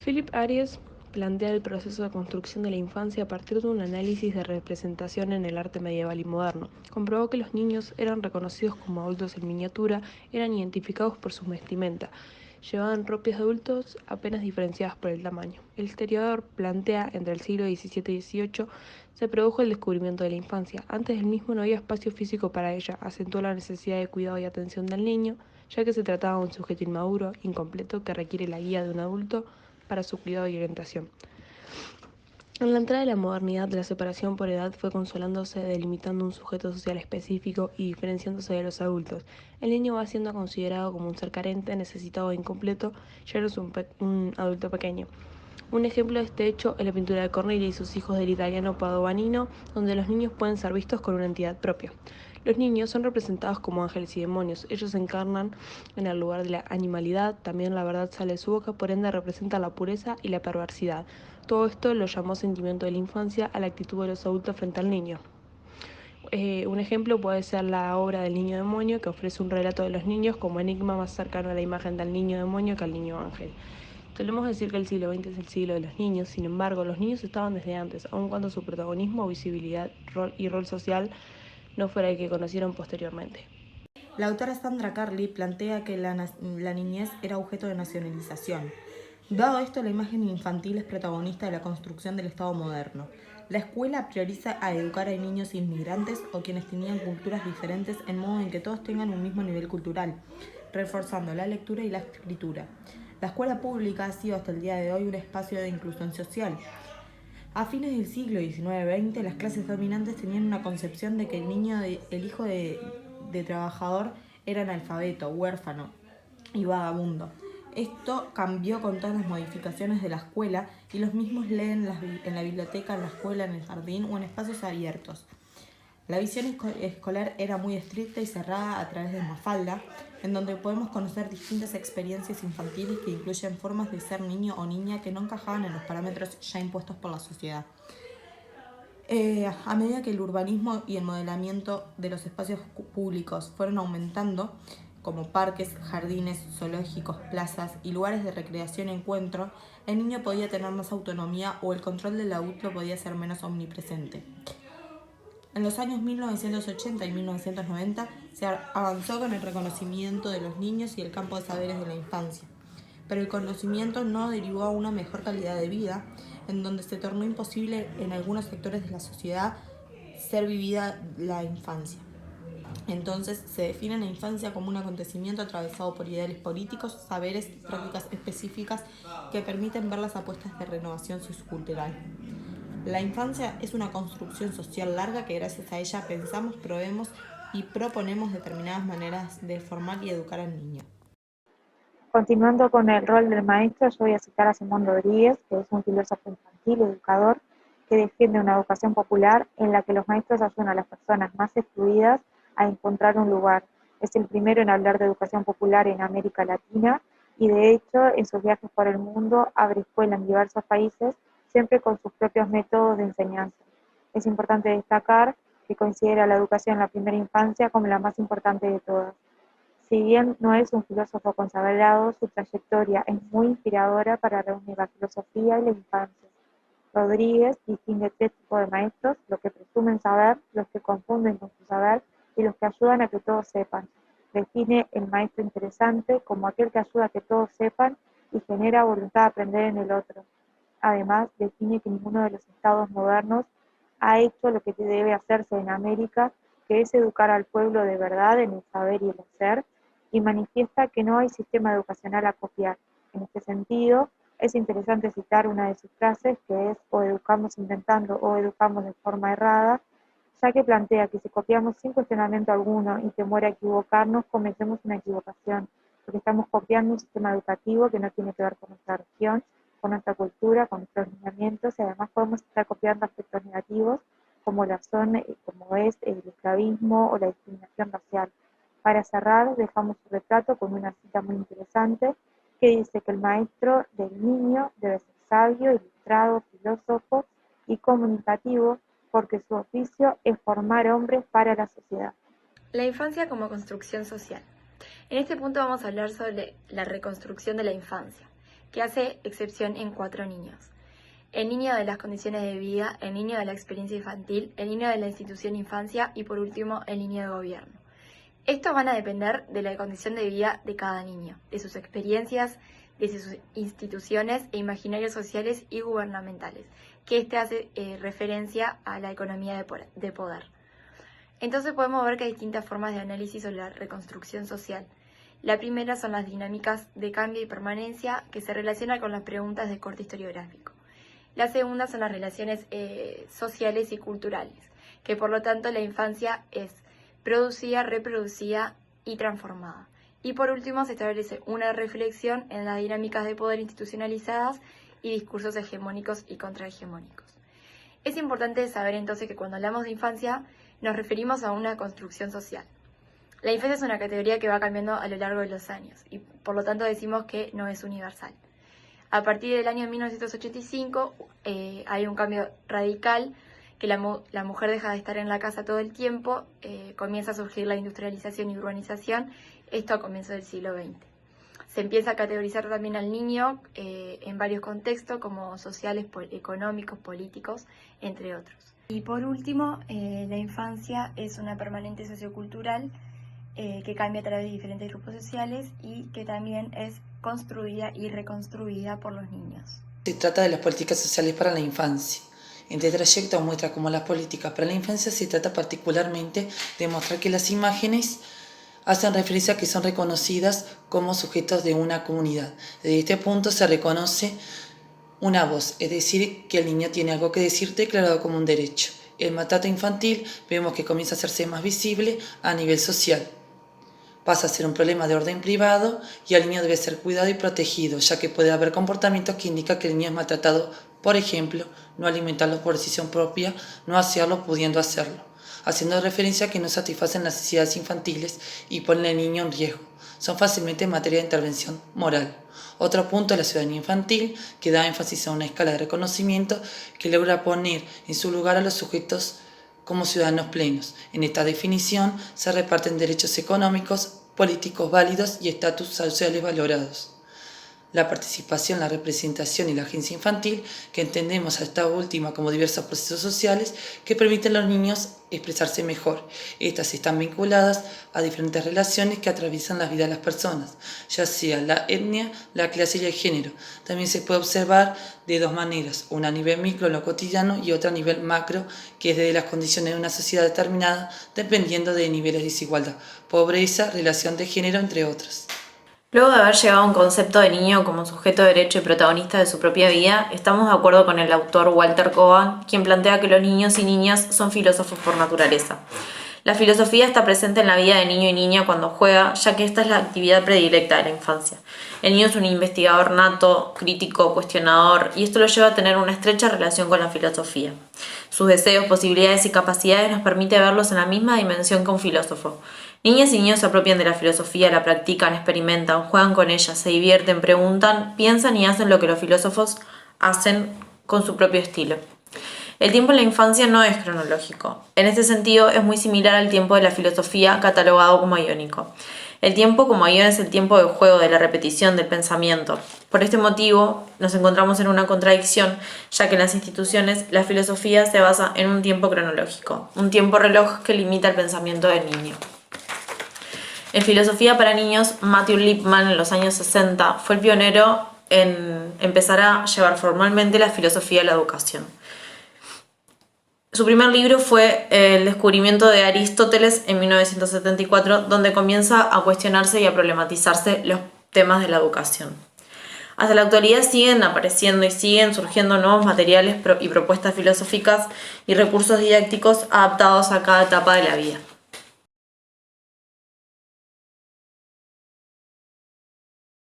Philip Aries plantea el proceso de construcción de la infancia a partir de un análisis de representación en el arte medieval y moderno. Comprobó que los niños eran reconocidos como adultos en miniatura, eran identificados por su vestimenta, llevaban ropas de adultos apenas diferenciadas por el tamaño. El historiador plantea entre el siglo XVII y XVIII se produjo el descubrimiento de la infancia. Antes del mismo no había espacio físico para ella, acentuó la necesidad de cuidado y atención del niño, ya que se trataba de un sujeto inmaduro, incompleto, que requiere la guía de un adulto para su cuidado y orientación. En la entrada de la modernidad, la separación por edad fue consolándose, delimitando un sujeto social específico y diferenciándose de los adultos. El niño va siendo considerado como un ser carente, necesitado e incompleto, ya no es un adulto pequeño. Un ejemplo de este hecho es la pintura de Cornelia y sus hijos del italiano Padovanino, donde los niños pueden ser vistos con una entidad propia. Los niños son representados como ángeles y demonios. Ellos encarnan en el lugar de la animalidad, también la verdad sale de su boca, por ende representa la pureza y la perversidad. Todo esto lo llamó sentimiento de la infancia a la actitud de los adultos frente al niño. Un ejemplo puede ser la obra del niño demonio, que ofrece un relato de los niños como enigma más cercano a la imagen del niño demonio que al niño ángel. Solemos decir que el siglo XX es el siglo de los niños, sin embargo, los niños estaban desde antes, aun cuando su protagonismo, visibilidad y rol social no fuera el que conocieron posteriormente. La autora Sandra Carly plantea que la niñez era objeto de nacionalización. Dado esto, la imagen infantil es protagonista de la construcción del Estado moderno. La escuela prioriza a educar a niños inmigrantes o quienes tenían culturas diferentes en modo en que todos tengan un mismo nivel cultural, reforzando la lectura y la escritura. La escuela pública ha sido hasta el día de hoy un espacio de inclusión social. A fines del siglo XIX-XX, las clases dominantes tenían una concepción de que el hijo de trabajador era analfabeto, huérfano y vagabundo. Esto cambió con todas las modificaciones de la escuela y los mismos leen en la biblioteca, en la escuela, en el jardín o en espacios abiertos. La visión escolar era muy estricta y cerrada a través de Mafalda, en donde podemos conocer distintas experiencias infantiles que incluyen formas de ser niño o niña que no encajaban en los parámetros ya impuestos por la sociedad. A medida que el urbanismo y el modelamiento de los espacios públicos fueron aumentando, como parques, jardines, zoológicos, plazas y lugares de recreación y encuentro, el niño podía tener más autonomía o el control del adulto podía ser menos omnipresente. En los años 1980 y 1990 se avanzó con el reconocimiento de los niños y el campo de saberes de la infancia, pero el conocimiento no derivó a una mejor calidad de vida, en donde se tornó imposible en algunos sectores de la sociedad ser vivida la infancia. Entonces se define la infancia como un acontecimiento atravesado por ideales políticos, saberes y prácticas específicas que permiten ver las apuestas de renovación sociocultural. La infancia es una construcción social larga que gracias a ella pensamos, probemos y proponemos determinadas maneras de formar y educar al niño. Continuando con el rol del maestro, yo voy a citar a Simón Rodríguez, que es un filósofo infantil, educador, que defiende una educación popular en la que los maestros ayudan a las personas más excluidas a encontrar un lugar. Es el primero en hablar de educación popular en América Latina y de hecho en sus viajes por el mundo abre escuelas en diversos países, siempre con sus propios métodos de enseñanza. Es importante destacar que considera la educación en la primera infancia como la más importante de todas. Si bien no es un filósofo consagrado, su trayectoria es muy inspiradora para reunir la filosofía y la infancia. Rodríguez distingue tres tipos de maestros: los que presumen saber, los que confunden con su saber y los que ayudan a que todos sepan. Define el maestro interesante como aquel que ayuda a que todos sepan y genera voluntad de aprender en el otro. Además, define que ninguno de los estados modernos ha hecho lo que debe hacerse en América, que es educar al pueblo de verdad en el saber y el hacer, y manifiesta que no hay sistema educacional a copiar. En este sentido, es interesante citar una de sus frases, que es: o educamos inventando o educamos de forma errada, ya que plantea que si copiamos sin cuestionamiento alguno y temor a equivocarnos, cometemos una equivocación, porque estamos copiando un sistema educativo que no tiene que ver con nuestra región, con nuestra cultura, con nuestros lineamientos, y además podemos estar copiando aspectos negativos como como es el esclavismo o la discriminación racial. Para cerrar, dejamos su retrato con una cita muy interesante que dice que el maestro del niño debe ser sabio, ilustrado, filósofo y comunicativo, porque su oficio es formar hombres para la sociedad. La infancia como construcción social. En este punto vamos a hablar sobre la reconstrucción de la infancia. que hace excepción en 4 niños: el niño de las condiciones de vida, el niño de la experiencia infantil, el niño de la institución infancia y por último el niño de gobierno. Estos van a depender de la condición de vida de cada niño, de sus experiencias, de sus instituciones e imaginarios sociales y gubernamentales, que hace referencia a la economía de poder. Entonces podemos ver que hay distintas formas de análisis sobre la reconstrucción social. La primera son las dinámicas de cambio y permanencia, que se relacionan con las preguntas de corte historiográfico. La segunda son las relaciones sociales y culturales, que por lo tanto la infancia es producida, reproducida y transformada. Y por último se establece una reflexión en las dinámicas de poder institucionalizadas y discursos hegemónicos y contrahegemónicos. Es importante saber entonces que cuando hablamos de infancia nos referimos a una construcción social. La infancia es una categoría que va cambiando a lo largo de los años y por lo tanto decimos que no es universal. A partir del año 1985 hay un cambio radical, que la mujer deja de estar en la casa todo el tiempo, comienza a surgir la industrialización y urbanización, esto a comienzos del siglo XX. Se empieza a categorizar también al niño en varios contextos, como sociales, económicos, políticos, entre otros. Y por último, la infancia es una permanente sociocultural que cambia a través de diferentes grupos sociales y que también es construida y reconstruida por los niños. Se trata de las políticas sociales para la infancia. Este trayecto muestra cómo las políticas para la infancia se trata particularmente de mostrar que las imágenes hacen referencia a que son reconocidas como sujetos de una comunidad. Desde este punto se reconoce una voz, es decir, que el niño tiene algo que decir declarado como un derecho. El maltrato infantil vemos que comienza a hacerse más visible a nivel social. Pasa a ser un problema de orden privado y el niño debe ser cuidado y protegido, ya que puede haber comportamientos que indican que el niño es maltratado. Por ejemplo, no alimentarlo por decisión propia, no hacerlo pudiendo hacerlo, haciendo referencia a que no satisfacen las necesidades infantiles y ponen al niño en riesgo. Son fácilmente materia de intervención moral. Otro punto es la ciudadanía infantil, que da énfasis a una escala de reconocimiento que logra poner en su lugar a los sujetos como ciudadanos plenos. En esta definición se reparten derechos económicos, políticos válidos y estatus sociales valorados. La participación, la representación y la agencia infantil, que entendemos a esta última como diversos procesos sociales que permiten a los niños expresarse mejor. Estas están vinculadas a diferentes relaciones que atraviesan la vida de las personas, ya sea la etnia, la clase y el género. También se puede observar de dos maneras, una a nivel micro en lo cotidiano y otra a nivel macro, que es desde las condiciones de una sociedad determinada, dependiendo de niveles de desigualdad, pobreza, relación de género, entre otros. Luego de haber llegado a un concepto de niño como sujeto de derecho y protagonista de su propia vida, estamos de acuerdo con el autor Walter Kogan, quien plantea que los niños y niñas son filósofos por naturaleza. La filosofía está presente en la vida de niño y niña cuando juega, ya que esta es la actividad predilecta de la infancia. El niño es un investigador nato, crítico, cuestionador, y esto lo lleva a tener una estrecha relación con la filosofía. Sus deseos, posibilidades y capacidades nos permite verlos en la misma dimensión que un filósofo. Niñas y niños se apropian de la filosofía, la practican, experimentan, juegan con ella, se divierten, preguntan, piensan y hacen lo que los filósofos hacen con su propio estilo. El tiempo en la infancia no es cronológico. En este sentido, es muy similar al tiempo de la filosofía, catalogado como iónico. El tiempo como ion es el tiempo de juego, de la repetición, del pensamiento. Por este motivo, nos encontramos en una contradicción, ya que en las instituciones la filosofía se basa en un tiempo cronológico, un tiempo reloj que limita el pensamiento del niño. En filosofía para niños, Matthew Lipman en los años 60 fue el pionero en empezar a llevar formalmente la filosofía a la educación. Su primer libro fue El descubrimiento de Aristóteles en 1974, donde comienza a cuestionarse y a problematizarse los temas de la educación. Hasta la actualidad siguen apareciendo y siguen surgiendo nuevos materiales y propuestas filosóficas y recursos didácticos adaptados a cada etapa de la vida.